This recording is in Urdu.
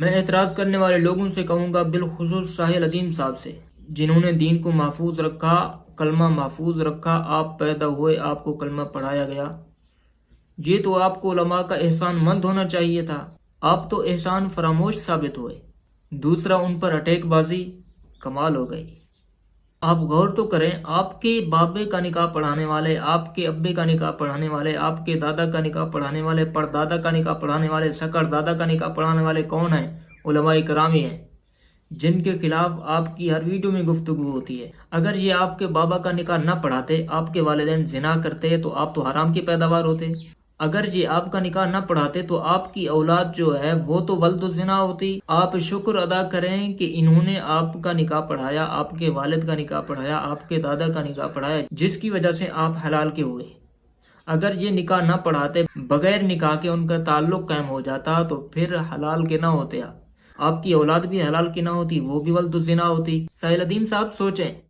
میں اعتراض کرنے والے لوگوں سے کہوں گا، بالخصوص ساحل ادیم صاحب سے، جنہوں نے دین کو محفوظ رکھا، کلمہ محفوظ رکھا، آپ پیدا ہوئے، آپ کو کلمہ پڑھایا گیا، یہ تو آپ کو علماء کا احسان مند ہونا چاہیے تھا، آپ تو احسان فراموش ثابت ہوئے۔ دوسرا، ان پر اٹیک بازی کمال ہو گئی۔ آپ غور تو کریں، آپ کے بابے کا نکاح پڑھانے والے، آپ کے ابے کا نکاح پڑھانے والے، آپ کے دادا کا نکاح پڑھانے والے، پردادا کا نکاح پڑھانے والے، سکر دادا کا نکاح پڑھانے والے کون ہیں؟ علماء کرام ہی ہیں، جن کے خلاف آپ کی ہر ویڈیو میں گفتگو ہوتی ہے۔ اگر یہ آپ کے بابا کا نکاح نہ پڑھاتے، آپ کے والدین زنا کرتے، تو آپ تو حرام کی پیداوار ہوتے۔ اگر یہ آپ کا نکاح نہ پڑھاتے تو آپ کی اولاد جو ہے وہ تو ولد الزنا ہوتی۔ آپ شکر ادا کریں کہ انہوں نے آپ کا نکاح پڑھایا، آپ کے والد کا نکاح پڑھایا، آپ کے دادا کا نکاح پڑھایا، جس کی وجہ سے آپ حلال کے ہوئے۔ اگر یہ نکاح نہ پڑھاتے، بغیر نکاح کے ان کا تعلق قائم ہو جاتا، تو پھر حلال کے نہ ہوتے آپ کی اولاد بھی حلال کی نہ ہوتی، وہ بھی ولد الزنا ہوتی۔ ساحل ادیم صاحب سوچیں۔